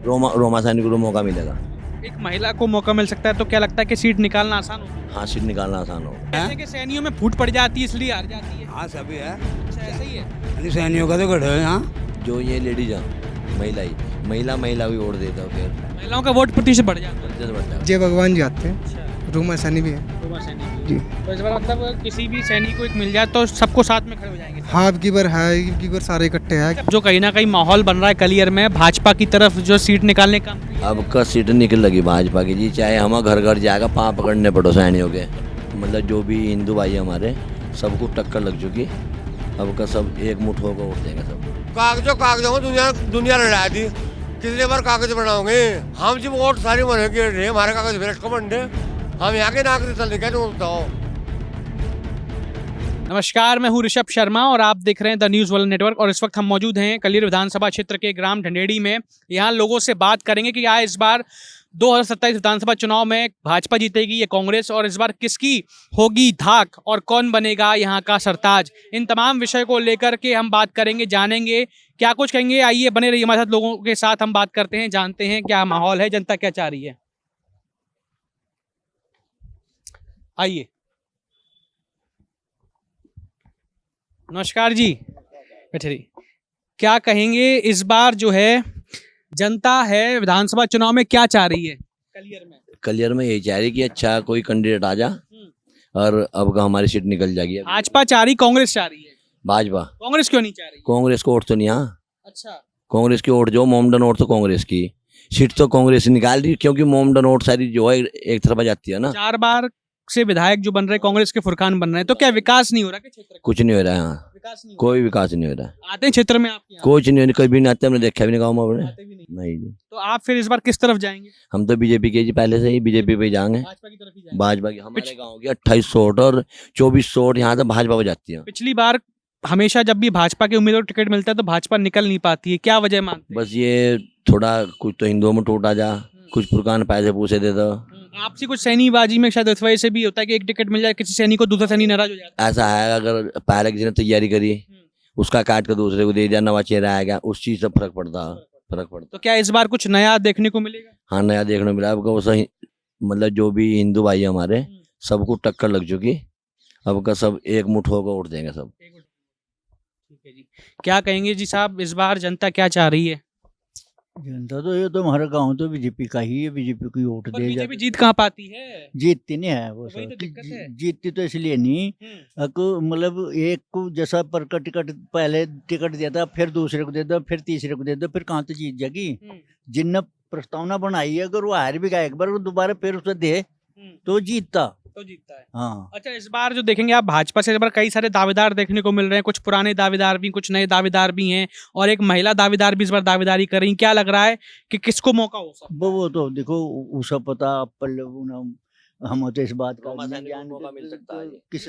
रोमा सैनिक को मौका मिलेगा। एक महिला को मौका मिल सकता है तो क्या लगता है कि सीट निकालना आसान होगा? हाँ, सीट निकालना आसान होगा। कहते हैं कि सैनियों में फूट पड़ जाती है इसलिए हार जाती है। हाँ सभी है, अच्छा ऐसा ही है। सैनियों का तो गढ़ है यहाँ। जो ये लेडीज है, महिला भी वोट देता है, फिर महिलाओं का वोट प्रतिशत बढ़ जाता है। प्रतिशत बढ़ता है। जय भगवान जी आते हैं, अच्छा रूमा सैनी भी है रोमा सैनिक जी। तो इस बार मतलब किसी भी सैनिक को एक मिल जाए तो सबको साथ में खड़े हो जाएंगे। हाँ अब की बार सारे इकट्ठे हैं। जो कहीं ना कहीं माहौल बन रहा है कलियर में भाजपा की तरफ जो सीट निकालने का अब का सीट निकल लगी भाजपा की जी, चाहे हम घर घर जाएगा पाँव पकड़ने पड़ो सैनियों के। मतलब जो भी हिंदू भाई हमारे सबको टक्कर लग चुकी। अब का सब एक मुठ होकर वोट देंगे सब। कागजों में दुनिया लड़ा दी। कितने बार कागज बनाओगे हम? जब वोट सारी मरेंगे हमारे कागज भ्रष्ट को मंडे, हम यहाँ के नागरिक चल क्या बताओ। नमस्कार, मैं हूं ऋषभ शर्मा और आप देख रहे हैं द न्यूज़ वर्ल्ड नेटवर्क। और इस वक्त हम मौजूद हैं कलियर विधानसभा क्षेत्र के ग्राम ढंडेड़ी में। यहाँ लोगों से बात करेंगे कि क्या इस बार 2027 विधानसभा चुनाव में भाजपा जीतेगी या कांग्रेस, और इस बार किसकी होगी धाक और कौन बनेगा यहाँ का सरताज। इन तमाम विषय को लेकर के हम बात करेंगे, जानेंगे क्या कुछ कहेंगे। आइए बने रहिए हमारे साथ, लोगों के साथ हम बात करते हैं, जानते हैं क्या माहौल है, जनता क्या चाह रही है। आइए, नमस्कार जी, बैठे रहिए। क्या कहेंगे इस बार जो है जनता है विधानसभा चुनाव में क्या चाह रही है कलियर में यही चाह रही कि अच्छा कोई कैंडिडेट आ जा और अब का हमारी सीट निकल जाएगी। भाजपा चाह रही, कांग्रेस चाह रही है? भाजपा। कांग्रेस क्यों नहीं चाह रही? कांग्रेस को वोट तो नहीं। हाँ, अच्छा, कांग्रेस की वोट जो मोमडन वोट तो कांग्रेस की सीट तो कांग्रेस निकाल रही, क्योंकि मोमडन वोट सारी जो है एक तरफ आ जाती है ना। 4 बार से विधायक जो बन रहे कांग्रेस के फुरकान बन रहे हैं, तो क्या विकास नहीं हो रहा? क्षेत्र कुछ नहीं हो रहा है। हाँ, विकास नहीं कोई विकास नहीं हो रहा है। आते हैं क्षेत्र में आपके यहाँ? कुछ नहीं, कभी नहीं आते, हमने देखा भी नहीं गाँव में अपने। आते भी नहीं। नहीं जी, तो आप फिर इस बार किस तरफ जाएंगे? हम तो बीजेपी के जी, पहले से ही बीजेपी पे जाएंगे। भाजपा की तरफ ही जाएंगे। भाजपा की हमारे गाँव की 2800 वोट और 2400 वोट यहाँ से भाजपा पे जाती है। पिछली बार हमेशा जब भी भाजपा के उम्मीदवार टिकट मिलता है तो भाजपा निकल नहीं पाती है, क्या वजह मानते हैं? बस ये थोड़ा कुछ तो हिंदुओं में टूटा जा, कुछ पुरकान पैसे पूछे दे दो। आपसी कुछ सैनीबाजी में शायद इस वजह से भी होता है कि एक टिकट मिल जाए किसी सैनिक को, दूसरा सैनिक नाराज हो जाता है। ऐसा है, अगर पहले किसी ने तैयारी करी उसका काट कर दूसरे को दे दिया, नवा चेहरा आएगा, उस चीज से फर्क पड़ता। तो क्या इस बार कुछ नया देखने को मिलेगा? हाँ, नया देखने को मिला। अब का सही मतलब जो भी हिंदू भाई हमारे सबको टक्कर लग चुकी। अब का सब एक मुठ होकर वोट देंगे सब। ठीक है जी, क्या कहेंगे जी साहब, इस बार जनता क्या चाह रही है? जनता तो ये तो हमारा गांव तो बीजेपी का ही है, बीजेपी को वोट पर दे बीजेपी जाते। जीत कहाँ पाती है? जीतती नहीं है वो तो वही सब तो दिक्कत है। जीतती तो इसलिए नहीं मतलब एक को जैसा पर का टिकट पहले टिकट दिया था, फिर दूसरे को दे दो, फिर तीसरे को दे दो, फिर कहाँ तो जीत जाएगी। जिनने प्रस्तावना बनाई है, अगर वो हार भी गया एक बार, वो दोबारा फिर उसे दे तो जीतता। तो जीतता है। हाँ, अच्छा, इस बार जो देखेंगे आप भाजपा से इस बार कई सारे दावेदार देखने को मिल रहे हैं, कुछ पुराने दावेदार भी, कुछ नए दावेदार भी हैं, और एक महिला दावेदार भी इस बार दावेदारी कर रही हैं। क्या लग रहा है कि किसको मौका हो सकता है? वो तो देखो उसका पता हम तो इस बात का रोमा नहीं सैनिक को जानते, मौका मिल सकता है। किस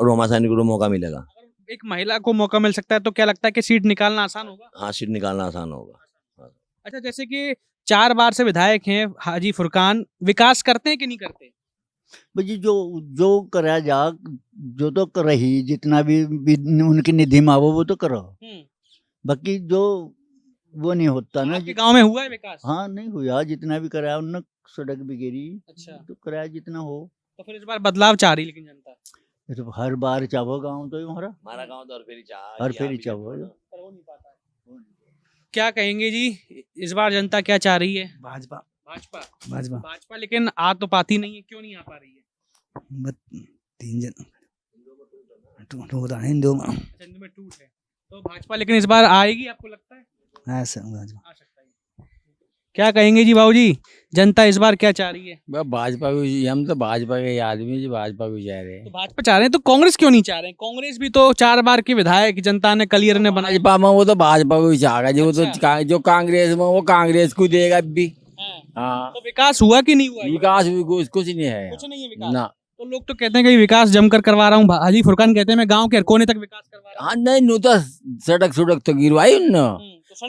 रोमा सैनिक को मौका मिलेगा। अगर एक महिला को मौका मिल सकता है तो क्या लगता है कि सीट निकालना आसान होगा? हाँ, सीट निकालना आसान होगा। अच्छा, जैसे कि 4 बार से विधायक हैं हाजी फुरकान, विकास करते हैं कि नहीं करते? भाई जो करा जा, जो तो कर रही, जितना भी उनकी निधि में आवो वो तो करो। बाकी जो वो नहीं होता ना। आपके गांव में हुआ है विकास? हाँ, नहीं हुआ, जितना भी कराया उन्होंने, सड़क भी गिरी। अच्छा, तो कराया जितना हो। तो फिर इस बार बदलाव चाह रही, लेकिन जनता ये तो हर बार चाहो गाँव तो हमारा गाँव तो हर फेरी चाहो। पर हो नहीं पाता है। क्या कहेंगे जी, इस बार जनता क्या चाह रही है? भाजपा भाजपा भाजपा भाजपा लेकिन आ तो पाती नहीं है, क्यों नहीं आ पा रही है? 3 जन टूटा है हिंदू में। हिंदू में टूट है, तो भाजपा लेकिन इस बार आएगी, आपको लगता है? ऐसा भाजपा। आ सकता है। क्या कहेंगे जी बाबूजी, जनता इस बार क्या चाह रही है? भाजपा को, हम तो भाजपा के आदमी जी, भाजपा को जा रहे तो हैं। भाजपा चाह रहे हैं तो कांग्रेस क्यों नहीं चाह रहे हैं? कांग्रेस भी तो 4 बार के विधायक जनता ने कलियर ने बनाए। भाजपा में वो तो भाजपा को ही चाहेगा जी, वो तो अच्छा। जो कांग्रेस में वो कांग्रेस को देगा भी। हाँ। हाँ, तो विकास हुआ कि नहीं हुआ? विकास भी कुछ नहीं है कुछ नहीं है विकास। ना। तो लोग तो कहते हैं कि विकास जमकर करवा रहा हूँ, हाजी फुरकान कहते हैं मैं गांव के हर कोने तक विकास करवा रहा हूँ। हाँ, नहीं नू तो सड़क तो गिरवाई न। तो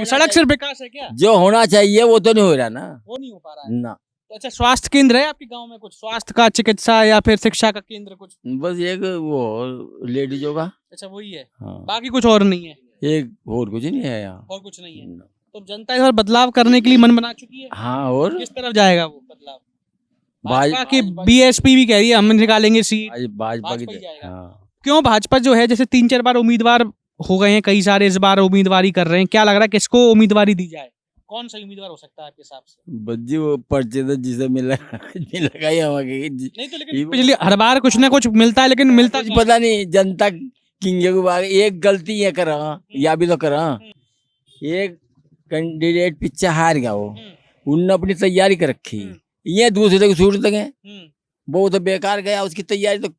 सड़क सिर्फ विकास है क्या? जो होना चाहिए वो तो नहीं हो रहा ना। वो नहीं हो पा रहा है। ना, तो अच्छा, स्वास्थ्य केंद्र है आपके गांव में? कुछ स्वास्थ्य का, चिकित्सा या फिर शिक्षा का केंद्र कुछ? बस एक वो लेडीजों का। अच्छा, वही है, हाँ, बाकी कुछ और नहीं है? एक और कुछ नहीं है यहाँ। और कुछ नहीं है। तो जनता इस बार बदलाव करने के लिए मन बना चुकी है। हाँ और किस तरफ जाएगा वो बदलाव? भाज- भाजपा की बीएसपी भी कह रही है हम निकालेंगे सीट। भाजपा की भाजपा ही जाएगा। हाँ। क्यों भाजपा जो है जैसे 3-4 बार उम्मीदवार हो गए हैं, कई सारे इस बार उम्मीदवारी कर रहे हैं, क्या लग रहा है किसको उम्मीदवारी दी जाए? कौन सा उम्मीदवार हो सकता है आपके हिसाब से? बज्जी वो पर्चे तो जिसे मिला मिलेगा ही हमारे नहीं तो लेकिन पिछली हर बार कुछ ना कुछ मिलता है, लेकिन मिलता क्या है? पता नहीं जनता किंग के बारे एक गलती ये करा या भी तो करा एक कैंडिडेट पीछे हार गया वो उनने अपनी तैयारी कर रखी ये दूसरे को छूट देंगे वो तो बेकार गया उसकी तैयारी तो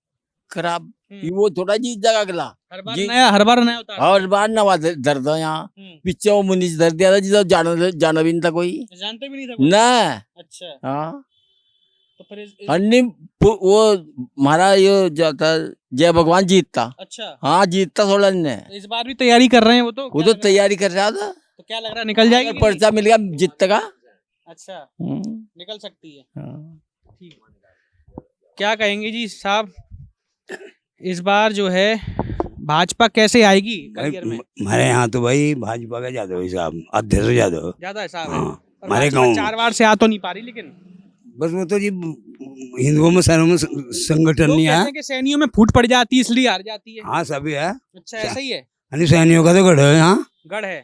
खराब वो थोड़ा जीत जाएगा अगला हर बार जी। नया होता है। और बार नवा दर दो यहाँ पीछे वो मुनीस दर दिया था जिसे जाना भी नहीं था कोई जानते भी नहीं था कोई। ना अच्छा हाँ तो फिर अन्नी वो हमारा ये जो था जय भगवान जीतता अच्छा हाँ जीतता थोड़ा ने इस बार भी तैयारी कर रहे हैं वो तो वो क्या तो लग रहा है? तैयारी कर रहा था तो क्या लग रहा है निकल जाएगी कि नहीं? पर्चा मिल गया जीतेगा अच्छा हम्म, निकल सकती है। हाँ। ठीक क्या कहेंगे जी साहब, इस बार जो है भाजपा कैसे आएगी कलियर में? हमारे यहाँ तो भाई भाजपा का ज्यादा है साहब, अध्यक्ष यादव। ज्यादा हिसाब है हाँ, पर हमारे भाजपा गाँव 4 बार से आ तो नहीं पा रही, लेकिन बस वो तो जी हिंदुओं में सैनिकों में संगठन लोग नहीं कहते है। हैं कि सैनियों में फूट पड़ जाती है इसलिए हार जाती है। हाँ सभी है, अच्छा ऐसा ही है, यानी सैनिकों का तो गढ़ है यहाँ। गढ़ है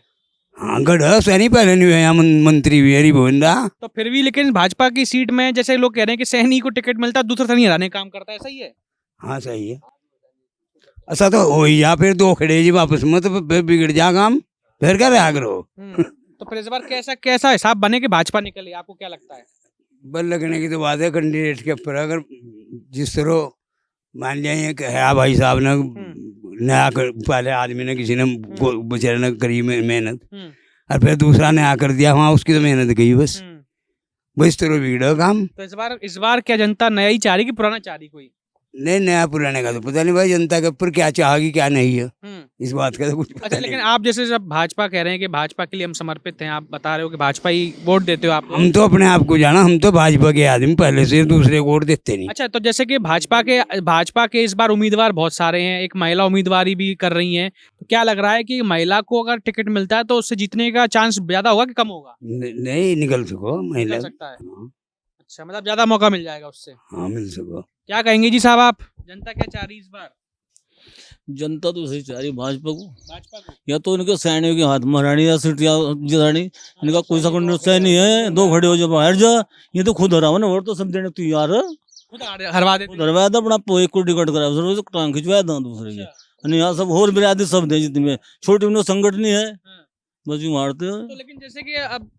हाँ गढ़ है, सैनी पहले नहीं हुए यहाँ मंत्री भी हरी भोंडा। तो फिर भी लेकिन भाजपा की सीट में जैसे लोग कह रहे हैं कि सैनी को टिकट मिलता है दूसरा सैनी हराने का काम करता है, सही है? हाँ सही है, ऐसा तो हो ही या फिर दो खड़े जी वापस में तो फिर बिगड़ जा काम, फिर क्या रहा करो। तो फिर इस बार कैसा कैसा हिसाब बने कि भाजपा निकले, आपको क्या लगता है? बल लगने की तो बात है कैंडिडेट के ऊपर, अगर जिस तरह मान लिया ये कि है भाई साहब ने नया पहले आदमी ने किसी ने बेचारे ने करी मेहनत और फिर दूसरा नया कर दिया, वहाँ उसकी तो मेहनत गई बस, इस तरह बिगड़ा काम। तो इस बार क्या जनता नया ही चाह रही कि पुराना चाह रही कोई? नहीं नया पुराने का तो पता नहीं भाई जनता के ऊपर क्या चाहेगी क्या नहीं है, इस बात का तो कुछ पता अच्छा लेकिन नहीं। आप जैसे जब भाजपा कह रहे हैं कि भाजपा के लिए हम समर्पित हैं, आप बता रहे हो कि भाजपा ही वोट देते हो आप लोग। हम तो अपने आप को जाना, हम तो भाजपा के आदमी पहले से दूसरे को वोट देते नहीं। अच्छा तो जैसे कि भाजपा के इस बार उम्मीदवार बहुत सारे हैं, एक महिला उम्मीदवारी भी कर रही हैं, तो क्या लग रहा है कि महिला को अगर टिकट मिलता है तो उससे जीतने का चांस ज्यादा होगा कि कम होगा? नहीं निकल सको महिला। निकल सकता है। हाँ, अच्छा मतलब ज्यादा मौका मिल जाएगा उससे। हाँ मिल सको। क्या कहेंगे जी साहब आप, जनता क्या चाह रही है इस बार? जनता तो सही चाह रही है भाजपा को, भाजपा को? या तो इनके सैनिकों के हाथ में हरानी या सीटियां जितानी, इनका कोई सा सैनिक नहीं है, दो खड़े हो जाओ बाहर जा, ये तो खुद हरावा ना वोट तो सब देने तैयार है, खुद हरवा देते खुद हरवाया था अपना एक को टिकट करा रोज टांग खिंचवाया था दूसरे के, और यहाँ सब और बिरादरी सब दे जितने में छोटी उन्हें संगठन नहीं है, बस यूं मारते तो हैं। लेकिन जैसे कि अब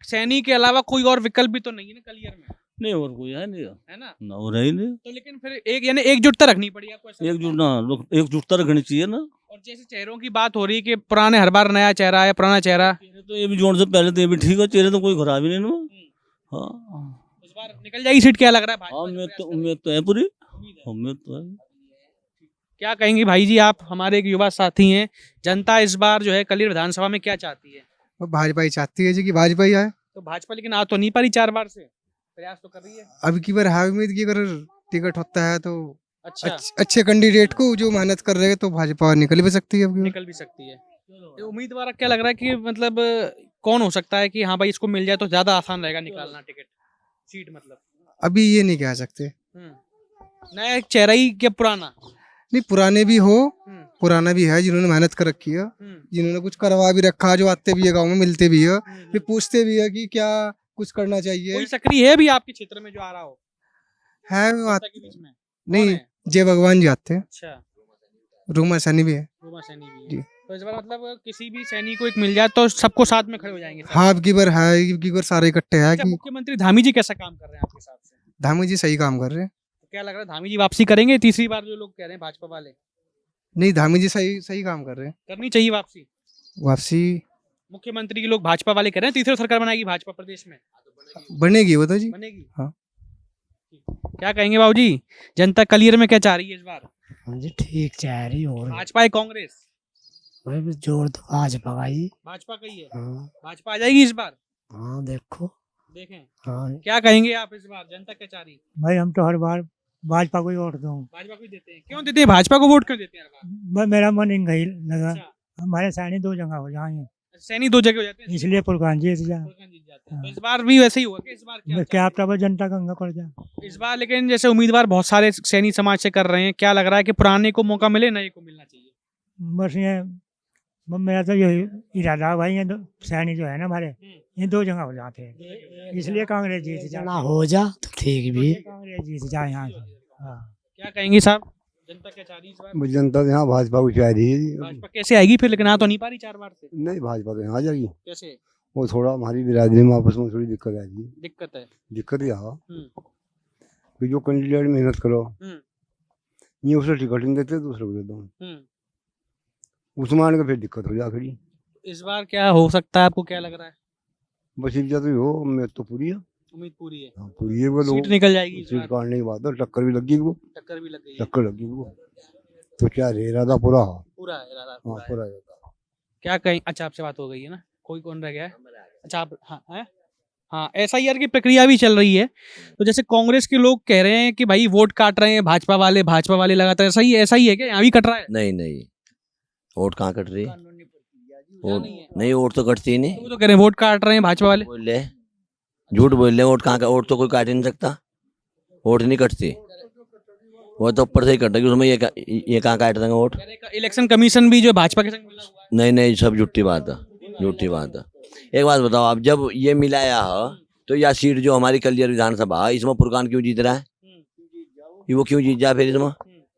सैनिक के अलावा कोई और विकल्प भी तो नहीं है ना कलियर में, नहीं और कोई है नहीं, है ना? ना हो रही नहीं, तो लेकिन फिर एक यानी एकजुटता रखनी पड़ी आपको, ऐसा लगता है? एकजुट ना एकजुटता रखनी चाहिए ना। और जैसे चेहरों की बात हो रही है कि पुराने हर बार नया चेहरा है, पुराना चेहरा, चेहरे तो ये भी जोड़ से पहले तो ये भी ठीक है, चेहरे तो कोई खराब ही नहीं ना। हाँ इस बार निकल जाएगी सीट, क्या लग रहा है भाजपा हाँ जो उम्मीद प्रयास तो कर रही उम्मीद तो है पूरी, है? उम्मीद तो है। क्या कहेंगे भाई जी आप, हमारे एक युवा साथी हैं, जनता इस बार जो है कलियर विधानसभा में क्या चाहती है? वो भाजपा ही चाहती है जी कि भाजपा ही आए। तो भाजपा लेकिन आ तो नहीं पा रही 4 बार से, प्रयास तो कर रही है। अब की बार है उम्मीद की अगर टिकट होता है तो अच्छा अच्छे कैंडिडेट को जो मेहनत कर रहे हैं तो भाजपा निकल भी सकती है अब की बार। निकल भी सकती है। तो उम्मीदवार क्या लग रहा है कि मतलब कौन हो सकता है कि हाँ भाई इसको मिल जाए तो ज्यादा आसान रहेगा निकालना टिकट सीट, मतलब अभी ये नहीं कह सकते, नया एक चेहरा ही क्या पुराना? नहीं पुराने भी हो, हम्म, पुराना भी है जिन्होंने मेहनत कर रखी है, जिन्होंने कुछ करवा भी रखा, जो आते भी है गाँव में मिलते भी है, फिर पूछते भी है कि क्या कुछ करना चाहिए। कोई सक्रिय है भी आपके क्षेत्र में जो आ रहा हो है वो जनता के बीच में? कौन नहीं, है? जय भगवान जी आते हैं, अच्छा रूमा सैनी भी है। रोमा सैनी भी है। जी। तो इस बार मतलब किसी भी सैनिक को एक मिल जाए तो सबको साथ में खड़े हो जाएंगे सब। हाँ अब की बार है, अब की बार सारे इकट्ठे है अच्छा, कि मुख्यमंत्री धामी जी कैसा काम कर रहे हैं आपके हिसाब से? धामी जी सही काम कर रहे हैं। तो क्या लग रहा है धामी जी वापसी करेंगे तीसरी बार, जो लोग कह रहे हैं भाजपा वाले? नहीं धामी जी सही सही काम कर रहे हैं। करनी चाहिए वापसी। वापसी मुख्यमंत्री के लोग भाजपा वाले कह रहे हैं तीसरी सरकार बनाएगी भाजपा प्रदेश में, बनेगी वो तो जी। बनेगी। हाँ। क्या कहेंगे बाबूजी, जनता कलियर में क्या चाह रही है इस बार? हाँ जी ठीक चाह रही हो, भाजपा है कांग्रेस? भाई भी जोर तो भाजपा का ही। भाजपा का ही है। हाँ भाजपा आ जाएगी इस बार, हाँ देखो। देखें हाँ क्या कहेंगे आप इस बार, जनता क्या चाह रही है? भाई हम तो हर बार भाजपा को ही वोट दूँ, भाजपा को ही देते हैं। क्यों देते हैं भाजपा को वोट, क्यों देते हैं हर बार? मेरा मन इन गई लगा। अच्छा, हमारे सैनी 2 जगह हो जाएंगे। सैनी 2 जगह हो जाते हैं, इसलिए पुरकान जीत जा फुरकान जीत जाते हैं। तो इस बार भी वैसे ही हुआ कि इस बार क्या क्या तब जनता गंगा पड़ जा इस बार लेकिन जैसे उम्मीदवार बहुत सारे सैनी समाज से कर रहे हैं, क्या लग रहा है कि पुराने को मौका मिले, नए को मिलना चाहिए? बस ये मेरा तो यही इरादा है भाई, ये सैनी जो है ना हमारे, ये 2 जगह हो जाते हैं, इसलिए कांग्रेस जीत जा हो जा तो ठीक भी, कांग्रेस जीत जाए यहाँ से। हाँ क्या कहेंगे साहब, जनता क्या चाह रही है इस बार? जनता तो यहाँ भाजपा को चाह रही है जी। भाजपा कैसे आएगी फिर, लेकिन आ तो नहीं पा रही 4 बार से, नहीं भाजपा तो यहाँ आ जाएगी। कैसे वो थोड़ा हमारी बिरादरी में आपस में थोड़ी दिक्कत आएगी। दिक्कत है? दिक्कत यहाँ कि जो कैंडिडेट मेहनत करो ये उसे टिकट नहीं देते, दूसरे को देता हूँ उस्मान का, फिर दिक्कत हो जा खड़ी। इस बार क्या हो सकता है, आपको क्या लग रहा है? बस इज्जत ही हो, मैं तो पूरी है। उम्मीद पूरी है, हाँ, पूरी है वो सीट निकल जाएगी इस सीट बार, काटने की बात है, टक्कर भी लगी वो, टक्कर भी लग गई है, टक्कर लगी वो तो क्या इरादा पूरा। पूरा है इरादा, हाँ पूरा है। पूरा इरादा। क्या कहें, अच्छा आपसे बात हो गई है ना, कोई कौन रह गया है? अच्छा आप, हाँ है, हाँ SIR की प्रक्रिया भी चल रही है। तो जैसे कांग्रेस के लोग कह रहे हैं कि भाई वोट काट रहे हैं भाजपा वाले लगातार, ऐसा ही है क्या, यहाँ भी कट रहा है? नहीं नहीं, वोट कहाँ कट रही है? वोट नहीं है। नहीं, वोट तो कटती ही नहीं। वो तो कह रहे हैं वोट काट रहे हैं भाजपा वाले। बोल रहे झूठ बोल रहे, वोट कहाँ का, वोट तो कोई काट ही नहीं सकता, वोट नहीं कटती, वो तो ऊपर से ही कट रही, उसमें ये कहाँ काट देंगे वोट? इलेक्शन कमीशन भी जो भाजपा के संग मिला हुआ है। नहीं नहीं, सब झूठी बात है, झूठी बात है। एक बात बताओ आप, जब ये मिलाया है तो यह सीट जो हमारी कलियर विधानसभा है, इसमें फुरकान क्यों जीत रहा है? ये वो क्यों जीत जाए फिर इसमें,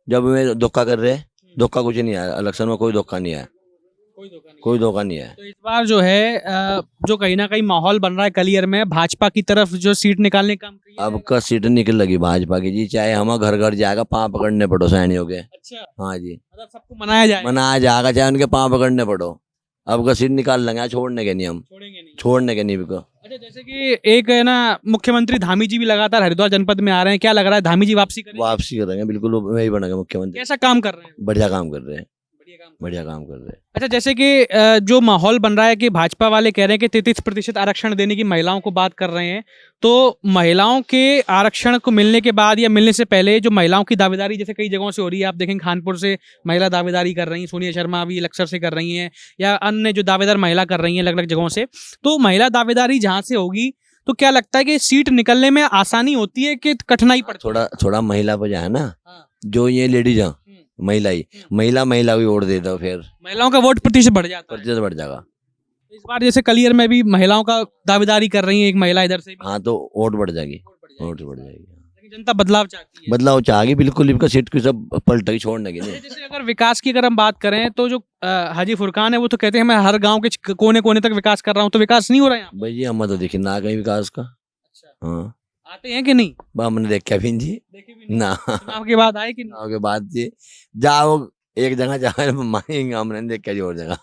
जब में धोखा कर रहे हैं? धोखा कुछ नहीं आया इलेक्शन में, कोई धोखा नहीं आया, कोई धोखा नहीं है। तो इस बार जो है जो कहीं ना कहीं माहौल बन रहा है कलियर में, भाजपा की तरफ जो सीट निकालने का काम किया है। अब का सीट निकल लगी भाजपा की जी, चाहे हम घर घर जाएगा पाँव पकड़ने पड़ो सैनियों के। अच्छा, हाँ जी, मतलब सबको मनाया जाए, मनाया जाएगा, चाहे उनके पाँव पकड़ने पड़ो। अब का सीट निकाल लेंगे, छोड़ने के नहीं, हम छोड़ेंगे नहीं। छोड़ने के नहीं बिको। अच्छा, जैसे कि एक है ना मुख्यमंत्री धामी जी भी लगातार हरिद्वार जनपद में आ रहे हैं, क्या लग रहा है धामी जी वापसी करेंगे? वापसी करेंगे बिल्कुल, वही बनेंगे मुख्यमंत्री। कैसा काम कर रहे हैं? बढ़िया काम कर रहे हैं, बढ़िया काम। बढ़िया काम कर रहे हैं। अच्छा, जैसे कि जो माहौल बन रहा है कि भाजपा वाले कह रहे हैं कि 33% आरक्षण देने की महिलाओं को बात कर रहे हैं, तो महिलाओं के आरक्षण को मिलने के बाद या मिलने से पहले जो महिलाओं की दावेदारी जैसे कई जगहों से हो रही है, आप देखेंगे खानपुर से महिला दावेदारी कर रही हैं, सोनिया शर्मा भी लक्सर से कर रही हैं, या अन्य जो दावेदार महिला कर रही हैं अलग अलग जगहों से, तो महिला दावेदारी जहाँ से होगी तो क्या लगता है कि सीट निकलने में आसानी होती है कि कठिनाई पड़ती है? थोड़ा महिला पर जाए ना, हाँ। जो ये लेडीज है, महिला भी वोट दे दो, फिर महिलाओं का वोट प्रतिशत बढ़ जाता है। प्रतिशत बढ़ जाएगा। इस बार जैसे कलियर में भी महिलाओं का दावेदारी कर रही है एक महिला इधर से भी, हाँ तो वोट बढ़ जाएगी, वोट बढ़ जाएगी। लेकिन जनता बदलाव चाहती है। बदलाव चाहेगी बिल्कुल, इनका सीट की सब पलटेगी, छोड़ने की नहीं। जैसे अगर विकास की अगर हम बात करें तो जो हाजी फुरकान है वो तो कहते हैं मैं हर गांव के कोने कोने तक विकास कर रहा हूँ, तो विकास नहीं हो रहा है यहाँ? भाई जी हम तो देखिए ना कहीं विकास का। अच्छा, हाँ, आते हैं कि नहीं? हमने देखा भी जी देखे भी नहीं। ना, चुनाव के बाद आए कि नहीं? के बाद जी जाओ एक जगह जाओ मांगेंगे, हमने नहीं देखा जी और जगह।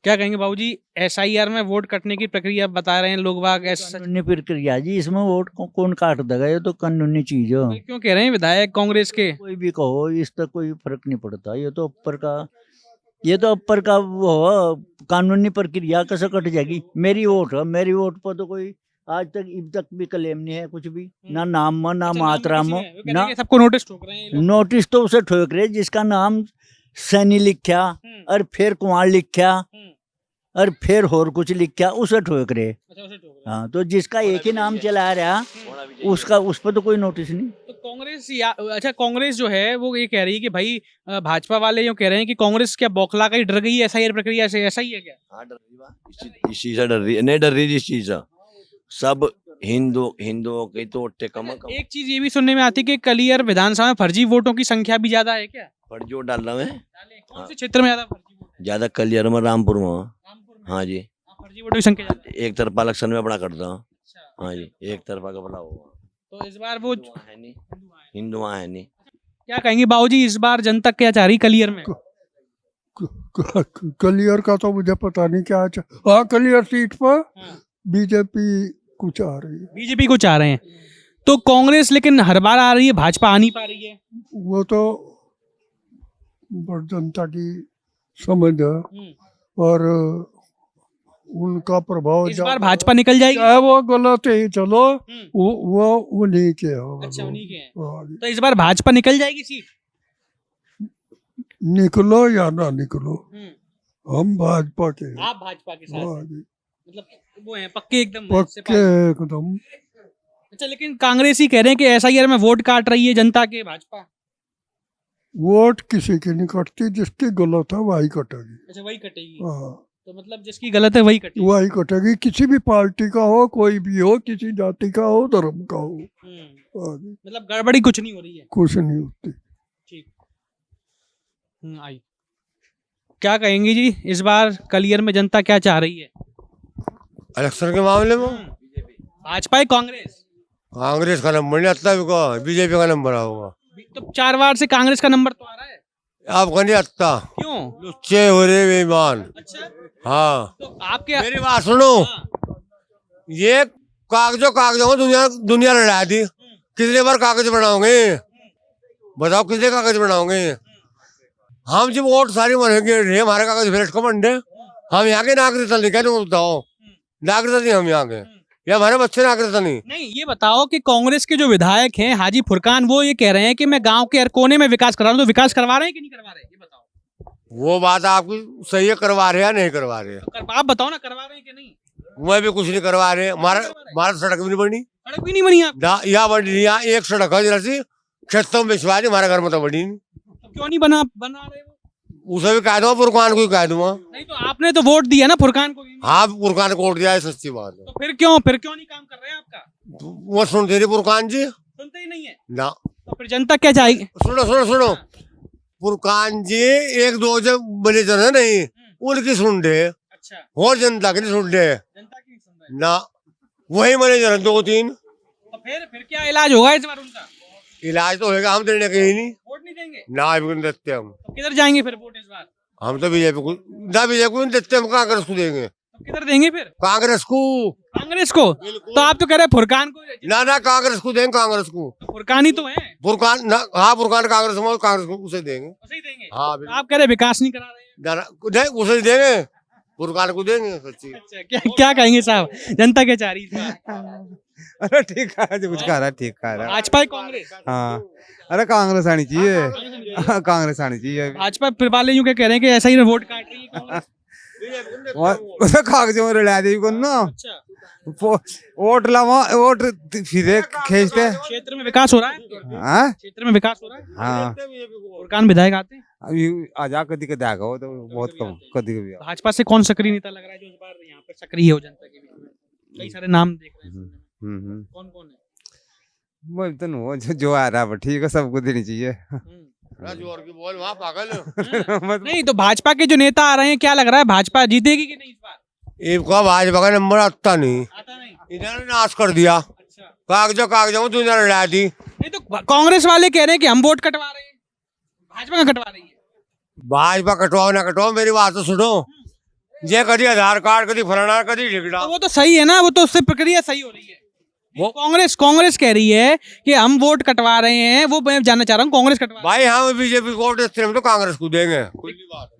क्या कहेंगे बाबूजी, SIR में वोट कटने की प्रक्रिया बता रहे हैं लोग बाग, कानूनी प्रक्रिया जी, इसमें वोट कौन काट देगा, ये तो कानूनी चीज है। क्यों कह रहे हैं विधायक कांग्रेस के? कोई भी कहो, इससे कोई फर्क नहीं पड़ता, ये तो ऊपर का वो हो, कानूनी प्रक्रिया कैसे कट जाएगी। मेरी वोट है, मेरी वोट पर तो कोई आज तक अब तक भी क्लेम नहीं है, कुछ भी ना नाम में ना मात्रा में ना। सबको नोटिस ठोक रहे हैं ये लोग। नोटिस तो उसे ठोक रहे जिसका नाम सैनी लिखा और फिर कुमार लिखा और फिर और कुछ लिखा, उसे ठोक रहे। अच्छा, उसे ठोक रहे हैं। हाँ, तो जिसका एक ही नाम चला रहा उसका, उस पर तो कोई नोटिस नहीं। तो कांग्रेस अच्छा, कांग्रेस जो है वो ये कह रही है कि भाई भाजपा वाले यूँ कह रहे हैं कि कांग्रेस क्या बौखला कर डर गई है SIR प्रक्रिया से, ऐसा ही है क्या? हाँ, डर रही बा। इस चीज से डर रही है, नहीं डर रही इस चीज से। सब हिंदुओं की तो वोटें कम है, कम। एक चीज ये भी सुनने में आती है कि कलियर विधानसभा में फर्जी वोटों की संख्या भी ज्यादा है क्या? फर्जी वोट डाल रहे हैं कौन से क्षेत्र में ज्यादा फर्जी वोट? ज्यादा कलियर में, रामपुर में। रामपुर में? हाँ जी, फर्जी वोटों की संख्या ज्यादा है। एक तरफा इलेक्शन में अपना करता हूँ। अच्छा, हाँ जी, एक तरफा का भला हुआ। तो इस बार वो है नहीं, हिंदू वहाँ है नहीं। क्या कहेंगे बाबूजी, इस बार जनता क्या चाह रही कलियर में? कलियर का तो मुझे पता नहीं क्या। हाँ, कलियर सीट पर बीजेपी कुछ आ रही है। बीजेपी को चाह रहे हैं, तो कांग्रेस लेकिन हर बार आ रही है, भाजपा आ नहीं पा रही है। वो तो जनता की समझ है और उनका प्रभाव इस बार भाजपा निकल जाएगी। चाहे वो गलत है, चलो वो उन्हीं के हो। अच्छा, उन्हीं के हैं। हाँ, तो इस बार भाजपा निकल जाएगी सीट? निकलो या ना निकलो, हम भाजपा के हैं। आप भाजपा के साथ हाँ हैं। जी, मतलब वो हैं पक्के एकदम पक्के एकदम। अच्छा, लेकिन कांग्रेसी कह रहे हैं कि एसआईआर में वोट काट रही है जनता के भाजपा। वोट किसी की नहीं कटती, जिसकी गलत है वही कटेगी। अच्छा, वही कटेगी। हाँ, तो मतलब जिसकी गलत है वही कटेगी। वही कटेगी, किसी भी पार्टी का हो, कोई भी हो, किसी जाति का हो, धर्म का हो। हाँ जी, मतलब गड़बड़ी कुछ नहीं हो रही है। कुछ नहीं होती। ठीक। आई क्या कहेंगे जी, इस बार कलियर में जनता क्या चाह रही है? इलेक्शन के मामले में भाजपा या कांग्रेस? कांग्रेस का नंबर नहीं आता, बीजेपी का नंबर आऊंगा। तो 4 बार से कांग्रेस का नंबर तो आ रहा है। आपका नहीं आता, क्यों? लुच्चे हो रहे बेईमान। अच्छा, हाँ, तो आपके मेरी बात सुनो, ये कागजों में दुनिया लड़ा दी। कितने बार कागज बनाओगे? बताओ कितने कागज बनाओगे? हम जब वोट सारी मरेंगे, हमारे कागज भ्रष्ट को मंडे। हम यहाँ के नागरिकता नहीं, कहते बताओ, नागरिकता नहीं हम यहाँ के, या हमारे बच्चे नागरिकता नहीं। नहीं, ये बताओ कि कांग्रेस के जो विधायक हैं हाजी फुरकान, वो ये कह रहे हैं कि मैं गांव के हर कोने में विकास करा रहा हूं, तो विकास करवा रहे हैं कि नहीं करवा रहे हैं? ये बताओ। वो बात आपकी सही है, करवा रहे हैं नहीं करवा रहे हैं? आप बताओ ना, करवा रहे हैं कि नहीं? मैं भी कुछ नहीं करवा रहे। हमारा सड़क भी नहीं बनी, सड़क भी नहीं बनी आप? यहाँ बनी, यहाँ एक सड़क है जरा सी, खेतों में बिछवा दी, हमारे घर में तो बनी नहीं। तो क्यों नहीं बना रहे वो? उसे भी कह दूंगा, फुरकान को भी कह दूंगा। नहीं, तो आपने तो वोट दिया ना फुरकान को भी। हाँ, फुरकान को वोट दिया है, सच्ची बात है। तो फिर क्यों नहीं काम कर रहे हैं आपका? वो सुनते नहीं फुरकान जी, सुनते ही नहीं है। ना। तो फिर जनता क्या चाहेगी? सुनो, फुरकान जी एक दो जब बने जन है नहीं, उनकी सुन रहे, अच्छा, और जनता की नहीं सुन रहे जनता की नहीं सुन रहे। ना। वही मैनेजर 2-3। तो फिर क्या इलाज होगा इस बार उनका? इलाज तो होगा, हम देने के ही नहीं, वोट नहीं देंगे ना अभी नहीं देते हम। तो किधर जाएंगे फिर वोट इस बार? हम तो बीजेपी को नहीं देते, हम कांग्रेस को देंगे। तो किधर देंगे फिर? कांग्रेस को। कांग्रेस को? तो आप तो कह रहे हैं फुरकान को। ना कांग्रेस को देंगे, कांग्रेस को। तो फुरकान ही तो है। फुरकान ना, हाँ, फुरकान कांग्रेस में, कांग्रेस को उसे देंगे। उसे ही देंगे? हाँ, तो आप कह रहे हैं विकास नहीं करा रहे हैं। उसे देंगे, फुरकान को देंगे, सच्ची। अच्छा, क्या कहेंगे साहब, जनता क्या चाह रही है इस बार? अरे ठीक है, जो कुछ कह रहा है ठीक कह रहा है। भाजपा या कांग्रेस? हाँ, अरे कांग्रेस आनी चाहिए, कांग्रेस आनी चाहिए। भाजपा फिर वाले यूं क्या कह रहे हैं कि ऐसा ही वोट काट रही है कांग्रेस? और कागजों में रला दी को ना, अच्छा, वोट लावा, वोट फिर खींचते। क्षेत्र में विकास हो रहा है? हाँ, क्षेत्र में विकास हो रहा है? हाँ, फुरकान विधायक आते हैं? अभी आजा कदी कदा हो तो बहुत कम, कदी कभी। भाजपा से कौन सक्रिय नेता लग रहा है जो इस बार यहाँ पे सक्रिय हो जनता के बीच में? कई सारे नाम देख रहे हैं, कौन कौन है? बोलते न जो आ रहा है ठीक है, सबको देनी चाहिए। जोर की बोल, वहाँ पागल। नहीं, तो भाजपा के जो नेता आ रहे हैं, क्या लग रहा है भाजपा जीतेगी कि नहीं इस बार? इनका भाजपा का नंबर आता नहीं, आता नहीं। इन्होंने नाश कर दिया। अच्छा, कागजों में दुनिया लड़ा दी। नहीं तो कांग्रेस वाले कह रहे हैं कि हम वोट कटवा रहे हैं, भाजपा का कटवा रही है। भाजपा कटवाओ ना कटवाओ, मेरी बात तो सुनो। ये कभी आधार कार्ड, कभी फलाना, कभी ढिगड़ा। तो वो तो सही है ना, वो तो उससे प्रक्रिया सही हो रही है। वो कांग्रेस कह रही है कि हम वोट कटवा रहे हैं, वो मैं जानना चाह रहा हूँ कांग्रेस कटवा। भाई हम बीजेपी को वोट देते हैं, हम तो कांग्रेस को देंगे।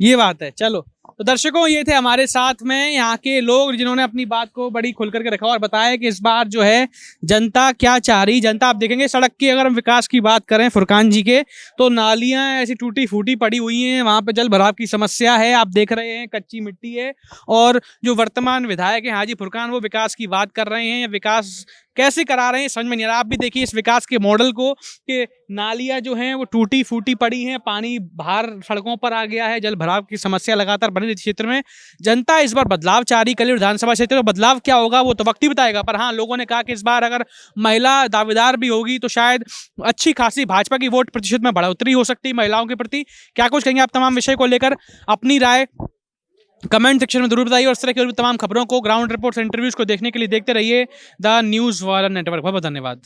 ये बात है। चलो, तो दर्शकों, ये थे हमारे साथ में यहाँ के लोग जिन्होंने अपनी बात को बड़ी खुल करके रखा और बताया कि इस बार जो है जनता क्या चाह रही। जनता आप देखेंगे सड़क की, अगर हम विकास की बात करें फुरकान जी के, तो नालियां ऐसी टूटी फूटी पड़ी हुई हैं, वहाँ पे जल भराव की समस्या है, आप देख रहे हैं, कच्ची मिट्टी है। और जो वर्तमान विधायक हैं हाजी फुरकान, वो विकास की बात कर रहे हैं। विकास कैसे करा रहे हैं समझ में नहीं आ रहा। आप भी देखिए इस विकास के मॉडल को कि नालियां जो हैं वो टूटी फूटी पड़ी हैं, पानी बाहर सड़कों पर आ गया है, जल भराव की समस्या लगातार बनी रहती क्षेत्र में। जनता इस बार बदलाव चाह रही। कल विधानसभा क्षेत्र में बदलाव क्या होगा वो तो वक्त ही बताएगा, पर हाँ, लोगों ने कहा कि इस बार अगर महिला दावेदार भी होगी तो शायद अच्छी खासी भाजपा की वोट प्रतिशत में बढ़ोतरी हो सकती है महिलाओं के प्रति। क्या कुछ कहेंगे आप तमाम विषय को लेकर? अपनी राय कमेंट सेक्शन में जरूर बताइए और इस तरह की और भी तमाम खबरों को, ग्राउंड रिपोर्ट्स, इंटरव्यूज को देखने के लिए देखते रहिए द न्यूज़ वाला नेटवर्क। बहुत धन्यवाद।